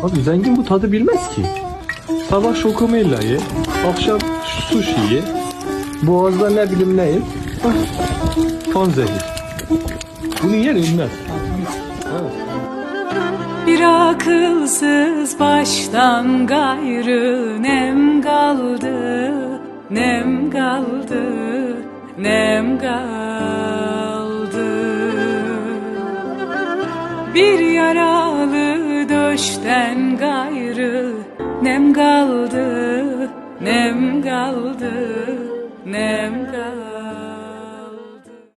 Abi zengin bu tadı bilmez ki. Sabah şokomella ye, akşam sushi ye, boğazda ne bileyim ne ye. Panzehir. Bunu yer ölmez. Bir akılsız baştan gayrı nem kaldı, nem kaldı, nem kaldı. Bir yaralı döşten gayrı nem kaldı, nem kaldı, nem kaldı.